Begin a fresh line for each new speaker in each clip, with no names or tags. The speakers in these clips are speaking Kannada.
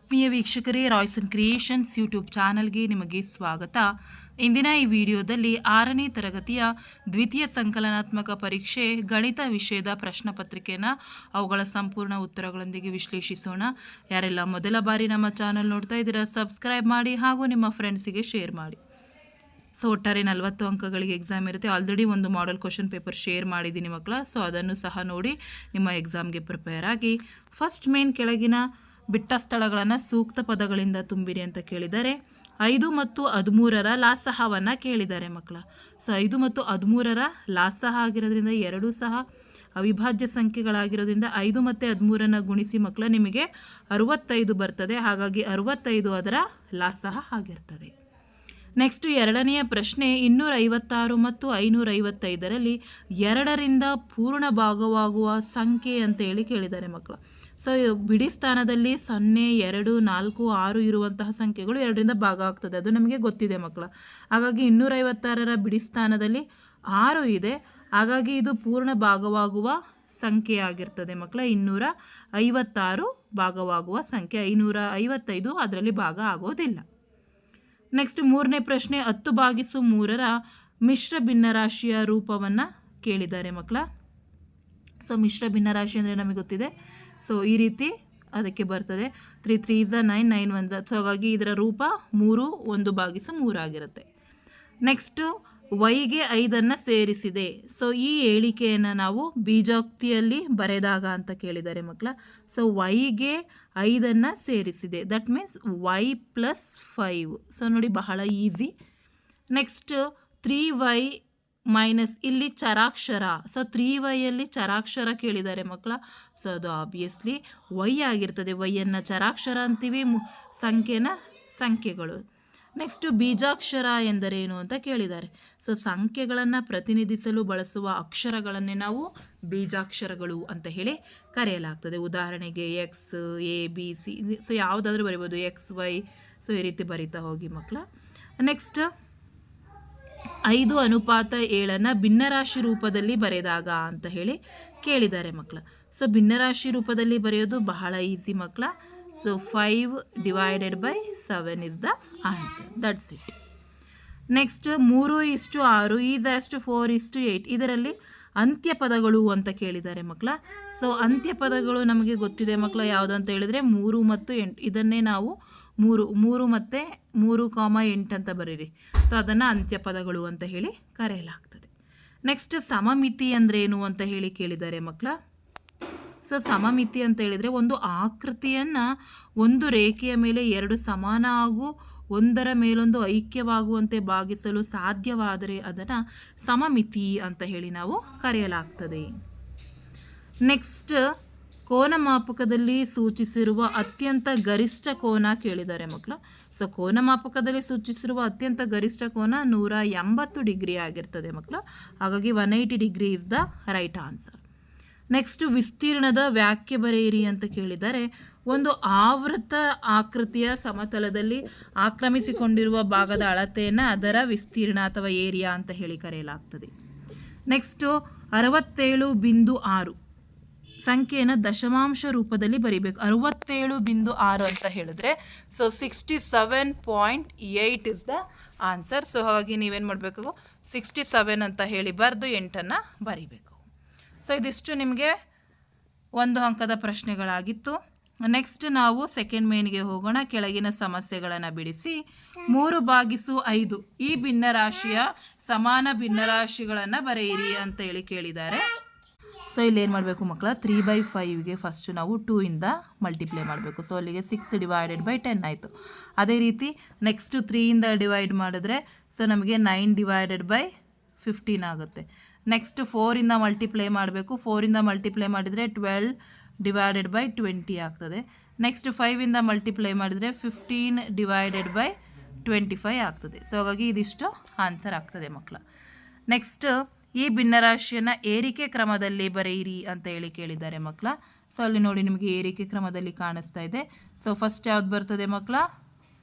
ಆತ್ಮೀಯ ವೀಕ್ಷಕರೇ, ರಾಯ್ಸನ್ ಕ್ರಿಯೇಷನ್ಸ್ ಯೂಟ್ಯೂಬ್ ಚಾನಲ್ಗೆ ನಿಮಗೆ ಸ್ವಾಗತ. ಇಂದಿನ ಈ ವಿಡಿಯೋದಲ್ಲಿ 6ನೇ ತರಗತಿಯ ದ್ವಿತೀಯ ಸಂಕಲನಾತ್ಮಕ ಪರೀಕ್ಷೆ ಗಣಿತ ವಿಷಯದ ಪ್ರಶ್ನೆ ಪತ್ರಿಕೆಯನ್ನು ಅವುಗಳ ಸಂಪೂರ್ಣ ಉತ್ತರಗಳೊಂದಿಗೆ ವಿಶ್ಲೇಷಿಸೋಣ. ಯಾರೆಲ್ಲ ಮೊದಲ ಬಾರಿ ನಮ್ಮ ಚಾನಲ್ ನೋಡ್ತಾ ಇದ್ದೀರಾ, ಸಬ್ಸ್ಕ್ರೈಬ್ ಮಾಡಿ ಹಾಗೂ ನಿಮ್ಮ ಫ್ರೆಂಡ್ಸಿಗೆ ಶೇರ್ ಮಾಡಿ. ಸೊ ಒಟ್ಟಾರೆ 40 ಅಂಕಗಳಿಗೆ ಎಕ್ಸಾಮ್ ಇರುತ್ತೆ. ಆಲ್ರೆಡಿ ಒಂದು ಮಾಡೆಲ್ ಕ್ವಶನ್ ಪೇಪರ್ ಶೇರ್ ಮಾಡಿದ್ದೀನಿ ಮಕ್ಕಳ. ಸೊ ಅದನ್ನು ಸಹ ನೋಡಿ ನಿಮ್ಮ ಎಕ್ಸಾಮ್ಗೆ ಪ್ರಿಪೇರ್ ಆಗಿ. ಫಸ್ಟ್ ಮೇನ್ ಕೆಳಗಿನ ಬಿಟ್ಟ ಸ್ಥಳಗಳನ್ನು ಸೂಕ್ತ ಪದಗಳಿಂದ ತುಂಬಿರಿ ಅಂತ ಕೇಳಿದ್ದಾರೆ. 5 ಮತ್ತು 13ರ ಲಾಸಹವನ್ನು ಕೇಳಿದ್ದಾರೆ ಮಕ್ಕಳ. ಸೊ 5 ಮತ್ತು 13ರ ಲಾಸಹ ಆಗಿರೋದ್ರಿಂದ ಎರಡೂ ಸಹ ಅವಿಭಾಜ್ಯ ಸಂಖ್ಯೆಗಳಾಗಿರೋದ್ರಿಂದ 5 ಮತ್ತು 13ನ್ನು ಗುಣಿಸಿ ಮಕ್ಕಳ, ನಿಮಗೆ 65 ಬರ್ತದೆ. ಹಾಗಾಗಿ 65 ಅದರ ಲಾಸಹ ಆಗಿರ್ತದೆ. ನೆಕ್ಸ್ಟ್ ಎರಡನೆಯ ಪ್ರಶ್ನೆ, 256 ಮತ್ತು 555ರಲ್ಲಿ 2ರಿಂದ ಪೂರ್ಣ ಭಾಗವಾಗುವ ಸಂಖ್ಯೆ ಅಂತ ಹೇಳಿ ಕೇಳಿದ್ದಾರೆ ಮಕ್ಕಳ. ಸೊ ಬಿಡಿ ಸ್ಥಾನದಲ್ಲಿ 0, 2, 4, 6 ಇರುವಂತಹ ಸಂಖ್ಯೆಗಳು 2ರಿಂದ ಭಾಗ ಆಗ್ತದೆ, ಅದು ನಮಗೆ ಗೊತ್ತಿದೆ ಮಕ್ಕಳ. ಹಾಗಾಗಿ 256ರ ಬಿಡಿ ಸ್ಥಾನದಲ್ಲಿ 6 ಇದೆ. ಹಾಗಾಗಿ ಇದು ಪೂರ್ಣ ಭಾಗವಾಗುವ ಸಂಖ್ಯೆ ಆಗಿರ್ತದೆ ಮಕ್ಕಳ. 256 ಭಾಗವಾಗುವ ಸಂಖ್ಯೆ, 555 ಅದರಲ್ಲಿ ಭಾಗ ಆಗೋದಿಲ್ಲ. ನೆಕ್ಸ್ಟ್ ಮೂರನೇ ಪ್ರಶ್ನೆ, 10/3ರ ಮಿಶ್ರ ಭಿನ್ನರಾಶಿಯ ರೂಪವನ್ನು ಕೇಳಿದ್ದಾರೆ ಮಕ್ಕಳ. ಸೊ ಮಿಶ್ರ ಭಿನ್ನರಾಶಿ ಅಂದರೆ ನಮಗೆ ಗೊತ್ತಿದೆ. ಸೊ ಈ ರೀತಿ ಅದಕ್ಕೆ ಬರ್ತದೆ. 3 3s 9, 9 1s. ಸೊ ಹಾಗಾಗಿ ಇದರ ರೂಪ 3 1/3 ಆಗಿರುತ್ತೆ. ನೆಕ್ಸ್ಟು ವೈಗೆ 5ಅನ್ನು ಸೇರಿಸಿದೆ. ಸೊ ಈ ಹೇಳಿಕೆಯನ್ನು ನಾವು ಬೀಜೋಕ್ತಿಯಲ್ಲಿ ಬರೆದಾಗ ಅಂತ ಕೇಳಿದ್ದಾರೆ ಮಕ್ಕಳ. ಸೊ ವೈಗೆ 5ಅನ್ನು ಸೇರಿಸಿದೆ, that means Y plus 5. So ನೋಡಿ ಬಹಳ ಈಸಿ. ನೆಕ್ಸ್ಟ್ 3y ಮೈನಸ್ ಇಲ್ಲಿ ಚರಾಕ್ಷರ. ಸೊ 3yಯಲ್ಲಿ ಚರಾಕ್ಷರ ಕೇಳಿದ್ದಾರೆ ಮಕ್ಕಳ. ಸೊ ಅದು ಆಬ್ವಿಯಸ್ಲಿ ವೈ ಆಗಿರ್ತದೆ. ವೈಯನ್ನು ಚರಾಕ್ಷರ ಅಂತೀವಿ, ಸಂಖ್ಯೆನ ಸಂಖ್ಯೆಗಳು. ನೆಕ್ಸ್ಟು ಬೀಜಾಕ್ಷರ ಎಂದರೇನು ಅಂತ ಕೇಳಿದ್ದಾರೆ. ಸೊ ಸಂಖ್ಯೆಗಳನ್ನು ಪ್ರತಿನಿಧಿಸಲು ಬಳಸುವ ಅಕ್ಷರಗಳನ್ನೇ ನಾವು ಬೀಜಾಕ್ಷರಗಳು ಅಂತ ಹೇಳಿ ಕರೆಯಲಾಗ್ತದೆ. ಉದಾಹರಣೆಗೆ X, A, B, C. So ಯಾವುದಾದ್ರೂ ಬರಿಬೋದು, ಎಕ್ಸ್, ವೈ. ಸೊ ಈ ರೀತಿ ಬರಿತಾ ಹೋಗಿ ಮಕ್ಕಳ. ನೆಕ್ಸ್ಟ್ 5:7 ಭಿನ್ನರಾಶಿ ರೂಪದಲ್ಲಿ ಬರೆದಾಗ ಅಂತ ಹೇಳಿ ಕೇಳಿದ್ದಾರೆ ಮಕ್ಕಳ. ಸೊ ಭಿನ್ನರಾಶಿ ರೂಪದಲ್ಲಿ ಬರೆಯೋದು ಬಹಳ ಈಸಿ ಮಕ್ಕಳ. So 5/7 is the answer, that's it. Next 3:6 is 4:8 ಇದರಲ್ಲಿ ಅಂತ್ಯಪದಗಳು ಅಂತ ಕೇಳಿದ್ದಾರೆ ಮಕ್ಕಳ. ಸೊ ಅಂತ್ಯಪದಗಳು ನಮಗೆ ಗೊತ್ತಿದೆ ಮಕ್ಕಳ, ಯಾವುದು ಅಂತ ಹೇಳಿದರೆ 3 ಮತ್ತು 8. ಇದನ್ನೇ ನಾವು 3 ಮತ್ತು 3,8 ಅಂತ ಬರೀರಿ. ಸೊ ಅದನ್ನು ಅಂತ್ಯಪದಗಳು ಅಂತ ಹೇಳಿ ಕರೆಯಲಾಗ್ತದೆ. ನೆಕ್ಸ್ಟ್ ಸಮಮಿತಿ ಅಂದ್ರೇನು ಅಂತ ಹೇಳಿ ಕೇಳಿದ್ದಾರೆ ಮಕ್ಕಳ. ಸೊ ಸಮಮಿತಿ ಅಂತ ಹೇಳಿದರೆ ಒಂದು ಆಕೃತಿಯನ್ನು ಒಂದು ರೇಖೆಯ ಮೇಲೆ 2 ಸಮಾನ ಹಾಗೂ ಒಂದರ ಮೇಲೊಂದು ಐಕ್ಯವಾಗುವಂತೆ ಭಾಗಿಸಲು ಸಾಧ್ಯವಾದರೆ ಅದನ್ನು ಸಮಮಿತಿ ಅಂತ ಹೇಳಿ ನಾವು ಕರೆಯಲಾಗ್ತದೆ. ನೆಕ್ಸ್ಟ್ ಕೋನಮಾಪಕದಲ್ಲಿ ಸೂಚಿಸಿರುವ ಅತ್ಯಂತ ಗರಿಷ್ಠ ಕೋನ ಕೇಳಿದ್ದಾರೆ ಮಕ್ಕಳ. ಸೊ ಕೋನಮಾಪಕದಲ್ಲಿ ಸೂಚಿಸಿರುವ ಅತ್ಯಂತ ಗರಿಷ್ಠ ಕೋನ 180 ಡಿಗ್ರಿ ಆಗಿರ್ತದೆ ಮಕ್ಕಳ. ಹಾಗಾಗಿ 180 degree is the right answer. Next ವಿಸ್ತೀರ್ಣದ ವ್ಯಾಖ್ಯೆ ಬರೆಯಿರಿ ಅಂತ ಕೇಳಿದ್ದಾರೆ. ಒಂದು ಆವೃತ್ತ ಆಕೃತಿಯ ಸಮತಲದಲ್ಲಿ ಆಕ್ರಮಿಸಿಕೊಂಡಿರುವ ಭಾಗದ ಅಳತೆಯನ್ನು ಅದರ ವಿಸ್ತೀರ್ಣ ಅಥವಾ ಏರಿಯಾ ಅಂತ ಹೇಳಿ ಕರೆಯಲಾಗ್ತದೆ. ನೆಕ್ಸ್ಟು 67.6 ಸಂಖ್ಯೆಯನ್ನು ದಶಮಾಂಶ ರೂಪದಲ್ಲಿ ಬರಿಬೇಕು. 67.6 ಅಂತ ಹೇಳಿದ್ರೆ so 67.8 is the answer. So ಹಾಗಾಗಿ ನೀವೇನು ಮಾಡಬೇಕು, 67 ಅಂತ ಹೇಳಿ ಬರೆದು 8ಅನ್ನು ಬರಿಬೇಕು. ಸೊ ಇದಿಷ್ಟು ನಿಮಗೆ 1 ಅಂಕದ ಪ್ರಶ್ನೆಗಳಾಗಿತ್ತು. ನೆಕ್ಸ್ಟ್ ನಾವು ಸೆಕೆಂಡ್ ಮೇನ್ಗೆ ಹೋಗೋಣ. ಕೆಳಗಿನ ಸಮಸ್ಯೆಗಳನ್ನು ಬಿಡಿಸಿ 3/5 ಈ ಭಿನ್ನರಾಶಿಯ ಸಮಾನ ಭಿನ್ನರಾಶಿಗಳನ್ನು ಬರೆಯಿರಿ ಅಂತ ಹೇಳಿ ಕೇಳಿದ್ದಾರೆ. ಸೊ ಇಲ್ಲಿ ಏನು ಮಾಡಬೇಕು ಮಕ್ಕಳ, 3/5ಗೆ ಫಸ್ಟು ನಾವು 2 ಇಂದ ಮಲ್ಟಿಪ್ಲೈ ಮಾಡಬೇಕು. ಸೊ ಅಲ್ಲಿಗೆ 6/10 ಆಯಿತು. ಅದೇ ರೀತಿ ನೆಕ್ಸ್ಟು 3 ಇಂದ ಡಿವೈಡ್ ಮಾಡಿದ್ರೆ ಸೊ ನಮಗೆ 9/15 ಆಗುತ್ತೆ. ನೆಕ್ಸ್ಟ್ 4 ಇಂದ ಮಲ್ಟಿಪ್ಲೈ ಮಾಡಬೇಕು. 4 ಇಂದ ಮಲ್ಟಿಪ್ಲೈ ಮಾಡಿದರೆ 12/20 ಆಗ್ತದೆ. ನೆಕ್ಸ್ಟ್ 5 ಇಂದ ಮಲ್ಟಿಪ್ಲೈ ಮಾಡಿದರೆ 15/25 ಆಗ್ತದೆ. ಸೊ ಹಾಗಾಗಿ ಇದಿಷ್ಟು ಆನ್ಸರ್ ಆಗ್ತದೆ ಮಕ್ಕಳ. ನೆಕ್ಸ್ಟ್ ಈ ಭಿನ್ನರಾಶಿಯನ್ನು ಏರಿಕೆ ಕ್ರಮದಲ್ಲಿ ಬರೆಯಿರಿ ಅಂತ ಹೇಳಿ ಕೇಳಿದ್ದಾರೆ ಮಕ್ಕಳ. ಸೊ ಅಲ್ಲಿ ನೋಡಿ ನಿಮಗೆ ಏರಿಕೆ ಕ್ರಮದಲ್ಲಿ ಕಾಣಿಸ್ತಾ ಇದೆ. ಸೊ ಫಸ್ಟ್ ಯಾವ್ದು ಬರ್ತದೆ ಮಕ್ಕಳ,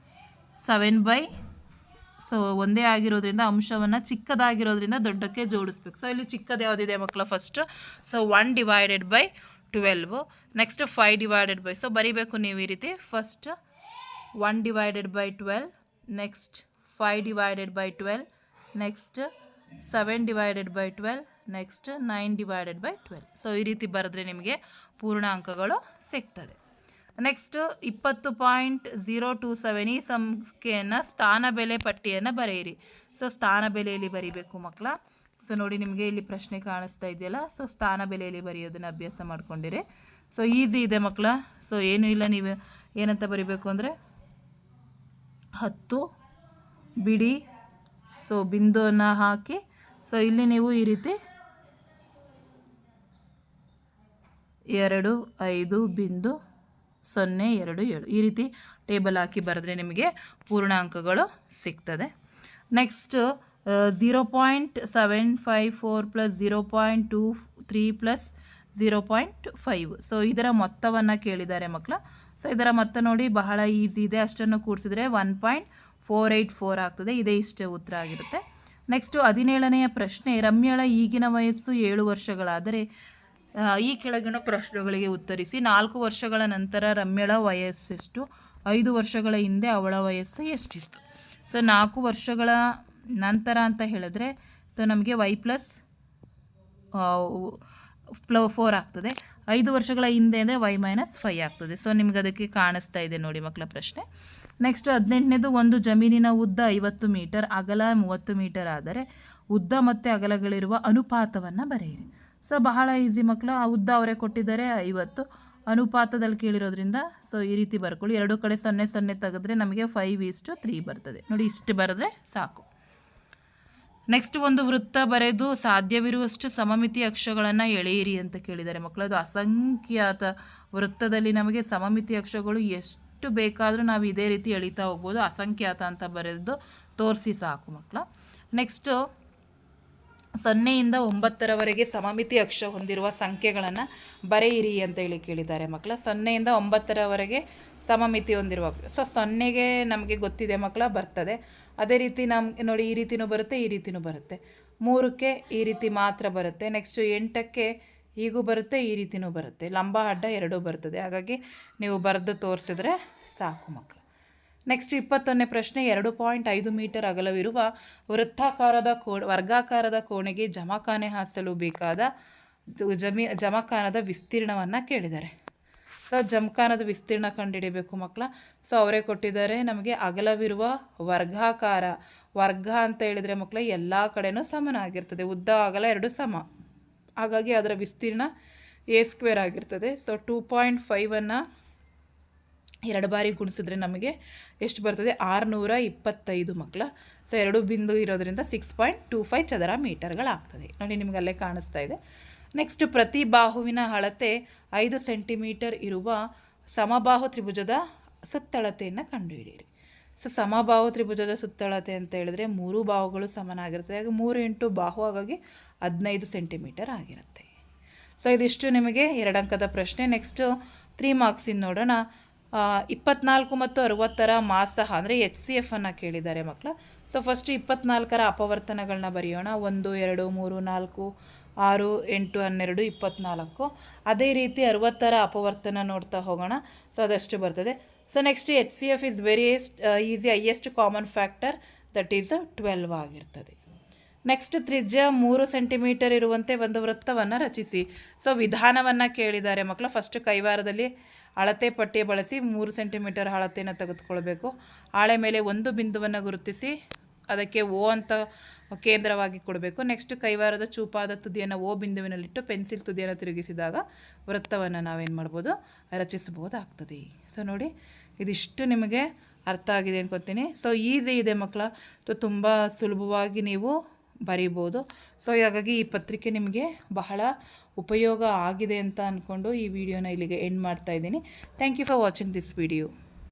7/, ಸೊ ಒಂದೇ ಆಗಿರೋದ್ರಿಂದ ಅಂಶವನ್ನು ಚಿಕ್ಕದಾಗಿರೋದ್ರಿಂದ ದೊಡ್ಡಕ್ಕೆ ಜೋಡಿಸ್ಬೇಕು. ಸೊ ಇಲ್ಲಿ ಚಿಕ್ಕದು ಯಾವುದಿದೆ ಮಕ್ಕಳ, ಫಸ್ಟ್ ಸೊ 1/12. ನೆಕ್ಸ್ಟ್ 5/, ಸೊ ಬರಿಬೇಕು ನೀವು ಈ ರೀತಿ. First 1 divided by 12, next 5 divided by 12, next 7 divided by 12, next 9 divided by 12. So ಈ ರೀತಿ ಬರೆದ್ರೆ ನಿಮಗೆ ಪೂರ್ಣಾಂಕಗಳು ಸಿಗ್ತದೆ. ನೆಕ್ಸ್ಟ್ 20.027 ಈ ಸಂಖ್ಯೆಯನ್ನು ಸ್ಥಾನ ಬೆಲೆ ಪಟ್ಟಿಯನ್ನು ಬರೆಯಿರಿ. ಸೊ ಸ್ಥಾನ ಬೆಲೆಯಲ್ಲಿ ಬರೀಬೇಕು ಮಕ್ಕಳ. ಸೊ ನೋಡಿ ನಿಮಗೆ ಇಲ್ಲಿ ಪ್ರಶ್ನೆ ಕಾಣಿಸ್ತಾ ಇದೆಯಲ್ಲ, ಸೊ ಸ್ಥಾನ ಬೆಲೆಯಲ್ಲಿ ಬರೆಯೋದನ್ನು ಅಭ್ಯಾಸ ಮಾಡ್ಕೊಂಡಿರಿ. ಸೊ ಈಸಿ ಇದೆ ಮಕ್ಕಳ. ಸೊ ಏನೂ ಇಲ್ಲ, ನೀವು ಏನಂತ ಬರೀಬೇಕು ಅಂದರೆ 10 ಬಿಡಿ, ಸೊ ಬಿಂದುವನ್ನು ಹಾಕಿ, ಸೊ ಇಲ್ಲಿ ನೀವು ಈ ರೀತಿ 2.5.027 ಈ ರೀತಿ ಟೇಬಲ್ ಹಾಕಿ ಬರೆದ್ರೆ ನಿಮಗೆ ಪೂರ್ಣಾಂಕಗಳು ಸಿಗ್ತದೆ. Next 0.754 plus 0.23 plus 0.5. ಸೊ ಇದರ ಮೊತ್ತವನ್ನು ಕೇಳಿದ್ದಾರೆ ಮಕ್ಕಳ. ಸೊ ಇದರ ಮೊತ್ತ ನೋಡಿ ಬಹಳ ಈಸಿ ಇದೆ, ಅಷ್ಟನ್ನು ಕೂಡಿಸಿದ್ರೆ 1.484 ಆಗ್ತದೆ. ಇದೇ ಇಷ್ಟೇ ಉತ್ತರ ಆಗಿರುತ್ತೆ. ನೆಕ್ಸ್ಟು 17ನೆಯ ಪ್ರಶ್ನೆ, ರಮ್ಯಳ ಈಗಿನ ವಯಸ್ಸು 7 ವರ್ಷಗಳಾದರೆ ಈ ಕೆಳಗಿನ ಪ್ರಶ್ನೆಗಳಿಗೆ ಉತ್ತರಿಸಿ. 4 ವರ್ಷಗಳ ನಂತರ ರಮ್ಯಳ ವಯಸ್ಸೆಷ್ಟು? 5 ವರ್ಷಗಳ ಹಿಂದೆ ಅವಳ ವಯಸ್ಸು ಎಷ್ಟಿತ್ತು? ಸೊ 4 ವರ್ಷಗಳ ನಂತರ ಅಂತ ಹೇಳಿದ್ರೆ ಸೊ ನಮಗೆ y+4 ಆಗ್ತದೆ. 5 ವರ್ಷಗಳ ಹಿಂದೆ ಅಂದರೆ y-5 ಆಗ್ತದೆ. ಸೊ ನಿಮ್ಗೆ ಅದಕ್ಕೆ ಕಾಣಿಸ್ತಾ ಇದೆ ನೋಡಿ ಮಕ್ಕಳ ಪ್ರಶ್ನೆ. ನೆಕ್ಸ್ಟ್ 18ನೇದು, ಒಂದು ಜಮೀನಿನ ಉದ್ದ 50 ಮೀಟರ್, ಅಗಲ 30 ಮೀಟರ್ ಆದರೆ ಉದ್ದ ಮತ್ತು ಅಗಲಗಳಿರುವ ಅನುಪಾತವನ್ನು ಬರೆಯಿರಿ. ಸೊ ಬಹಳ ಈಸಿ ಮಕ್ಕಳ. ಆ ಉದ್ದ ಅವರೇ ಕೊಟ್ಟಿದ್ದಾರೆ 50, ಅನುಪಾತದಲ್ಲಿ ಕೇಳಿರೋದ್ರಿಂದ ಸೊ ಈ ರೀತಿ ಬರ್ಕೊಳ್ಳಿ. 2 ಕಡೆ 0 0 ತೆಗೆದ್ರೆ ನಮಗೆ 5:3 ಬರ್ತದೆ. ನೋಡಿ ಇಷ್ಟು ಬರೆದ್ರೆ ಸಾಕು. ನೆಕ್ಸ್ಟ್ ಒಂದು ವೃತ್ತ ಬರೆದು ಸಾಧ್ಯವಿರುವಷ್ಟು ಸಮಮಿತಿ ಅಕ್ಷಗಳನ್ನು ಎಳೆಯಿರಿ ಅಂತ ಕೇಳಿದ್ದಾರೆ ಮಕ್ಕಳು. ಅದು ಅಸಂಖ್ಯಾತ ವೃತ್ತದಲ್ಲಿ ನಮಗೆ ಸಮಮಿತಿ ಅಕ್ಷಗಳು ಎಷ್ಟು ಬೇಕಾದರೂ ನಾವು ಇದೇ ರೀತಿ ಎಳಿತಾ ಹೋಗ್ಬೋದು. ಅಸಂಖ್ಯಾತ ಅಂತ ಬರೆದು ತೋರಿಸಿ ಸಾಕು ಮಕ್ಕಳ. ನೆಕ್ಸ್ಟು 0ಯಿಂದ 9ರವರೆಗೆ ಸಮಮಿತಿ ಅಕ್ಷ ಹೊಂದಿರುವ ಸಂಖ್ಯೆಗಳನ್ನು ಬರೆಯಿರಿ ಅಂತ ಹೇಳಿ ಕೇಳಿದ್ದಾರೆ ಮಕ್ಕಳ. 0ಯಿಂದ 9ರವರೆಗೆ ಸಮಮಿತಿ ಹೊಂದಿರುವ. ಸೊ 0ಗೆ ನಮಗೆ ಗೊತ್ತಿದೆ ಮಕ್ಕಳ, ಬರ್ತದೆ. ಅದೇ ರೀತಿ ನಮ್ಗೆ ನೋಡಿ ಈ ರೀತಿನೂ ಬರುತ್ತೆ, ಈ ರೀತಿನೂ ಬರುತ್ತೆ. 3ಕ್ಕೆ ಈ ರೀತಿ ಮಾತ್ರ ಬರುತ್ತೆ. ನೆಕ್ಸ್ಟು 8ಕ್ಕೆ ಹೀಗೂ ಬರುತ್ತೆ, ಈ ರೀತಿನೂ ಬರುತ್ತೆ. ಲಂಬ ಅಡ್ಡ ಎರಡೂ ಬರ್ತದೆ. ಹಾಗಾಗಿ ನೀವು ಬರೆದು ತೋರಿಸಿದ್ರೆ ಸಾಕು ಮಕ್ಕಳು. ನೆಕ್ಸ್ಟ್ 21ನೇ ಪ್ರಶ್ನೆ, 2.5 ಮೀಟರ್ ಅಗಲವಿರುವ ವರ್ಗಾಕಾರದ ಕೋಣೆಗೆ ಜಮಖಾನೆ ಹಾಸಲು ಬೇಕಾದ ಜಮಖಾನದ ವಿಸ್ತೀರ್ಣವನ್ನು ಕೇಳಿದ್ದಾರೆ. ಸೊ ಜಮಖಾನದ ವಿಸ್ತೀರ್ಣ ಕಂಡುಹಿಡಿಯಬೇಕು ಮಕ್ಕಳ. ಸೊ ಅವರೇ ಕೊಟ್ಟಿದ್ದಾರೆ ನಮಗೆ ಅಗಲವಿರುವ ವರ್ಗಾಕಾರ. ವರ್ಗ ಅಂತ ಹೇಳಿದರೆ ಮಕ್ಕಳ ಎಲ್ಲ ಕಡೆನೂ ಸಮನಾಗಿರ್ತದೆ. ಉದ್ದ ಅಗಲ ಎರಡು ಸಮ, ಹಾಗಾಗಿ ಅದರ ವಿಸ್ತೀರ್ಣ a² ಆಗಿರ್ತದೆ. ಸೊ 2.5ಅನ್ನು 2 ಬಾರಿ ಗುಣಿಸಿದ್ರೆ ನಮಗೆ ಎಷ್ಟು ಬರ್ತದೆ? 625 ಮಕ್ಕಳ. ಸೊ 2 ಬಿಂದು ಇರೋದ್ರಿಂದ 6.25 ಚದರ ಮೀಟರ್ಗಳಾಗ್ತದೆ. ನೋಡಿ ನಿಮ್ಗೆ ಅಲ್ಲೇ ಕಾಣಿಸ್ತಾ ಇದೆ. ನೆಕ್ಸ್ಟ್, ಪ್ರತಿ ಬಾಹುವಿನ ಅಳತೆ 5 ಸೆಂಟಿಮೀಟರ್ ಇರುವ ಸಮಬಾಹು ತ್ರಿಭುಜದ ಸುತ್ತಳತೆಯನ್ನು ಕಂಡುಹಿಡಿಯಿರಿ. ಸೊ ಸಮಬಾಹು ತ್ರಿಭುಜದ ಸುತ್ತಳತೆ ಅಂತ ಹೇಳಿದ್ರೆ 3 ಬಾಹುಗಳು ಸಮನಾಗಿರ್ತದೆ. ಹಾಗೆ 3 ಇಂಟು ಬಾಹು, ಹಾಗಾಗಿ 15 ಸೆಂಟಿಮೀಟರ್ ಆಗಿರುತ್ತೆ. ಸೊ ಇದಿಷ್ಟು ನಿಮಗೆ 2 ಅಂಕದ ಪ್ರಶ್ನೆ. ನೆಕ್ಸ್ಟು 3 ಮಾರ್ಕ್ಸಿಂದ ನೋಡೋಣ. 24 ಮತ್ತು 60ರ ಮಾಸಹ ಅಂದರೆ HCF ಅನ್ನು ಕೇಳಿದ್ದಾರೆ ಮಕ್ಕಳ. ಸೊ ಫಸ್ಟು 24ರ ಅಪವರ್ತನಗಳನ್ನ ಬರೆಯೋಣ. 1 2 3 4 6 8 12 24. ಅದೇ ರೀತಿ 60ರ ಅಪವರ್ತನ ನೋಡ್ತಾ ಹೋಗೋಣ. ಸೊ ಅದಷ್ಟು ಬರ್ತದೆ. So next HCF is very easy. Highest common factor that is 12 ಆಗಿರ್ತದೆ. ನೆಕ್ಸ್ಟ್ ತ್ರಿಜ್ಯ 3 ಸೆಂಟಿಮೀಟರ್ ಇರುವಂತೆ ಒಂದು ವೃತ್ತವನ್ನು ರಚಿಸಿ. ಸೊ ವಿಧಾನವನ್ನು ಕೇಳಿದ್ದಾರೆ ಮಕ್ಕಳ. ಫಸ್ಟ್ ಕೈವಾರದಲ್ಲಿ ಅಳತೆ ಪಟ್ಟಿಯ ಬಳಸಿ 3 ಸೆಂಟಿಮೀಟರ್ ಅಳತೆಯನ್ನು ತೆಗೆದುಕೊಳ್ಬೇಕು. ಹಾಳೆ ಮೇಲೆ ಒಂದು ಬಿಂದುವನ್ನು ಗುರುತಿಸಿ ಅದಕ್ಕೆ O ಅಂತ ಕೇಂದ್ರವಾಗಿ ಕೊಡಬೇಕು. ನೆಕ್ಸ್ಟ್ ಕೈವಾರದ ಚೂಪಾದ ತುದಿಯನ್ನು O ಬಿಂದುವಿನಲ್ಲಿಟ್ಟು ಪೆನ್ಸಿಲ್ ತುದಿಯನ್ನು ತಿರುಗಿಸಿದಾಗ ವೃತ್ತವನ್ನು ನಾವೇನು ಮಾಡ್ಬೋದು? ರಚಿಸಬಹುದಾಗ್ತದೆ. ಸೊ ನೋಡಿ ಇದಿಷ್ಟು ನಿಮಗೆ ಅರ್ಥ ಆಗಿದೆ ಅನ್ಕೊತೀನಿ. ಸೊ ಈಸಿ ಇದೆ ಮಕ್ಕಳ. ಸೊ ತುಂಬ ಸುಲಭವಾಗಿ ನೀವು ಬರೀಬೋದು. ಸೊ ಹಾಗಾಗಿ ಈ ಪತ್ರಿಕೆ ನಿಮಗೆ ಬಹಳ ಉಪಯೋಗ ಆಗಿದೆ ಅಂತ ಅಂದ್ಕೊಂಡು ಈ ವಿಡಿಯೋನ ಇಲ್ಲಿಗೆ ಎಂಡ್ ಮಾಡ್ತಾ ಇದ್ದೀನಿ. Thank you for watching this video.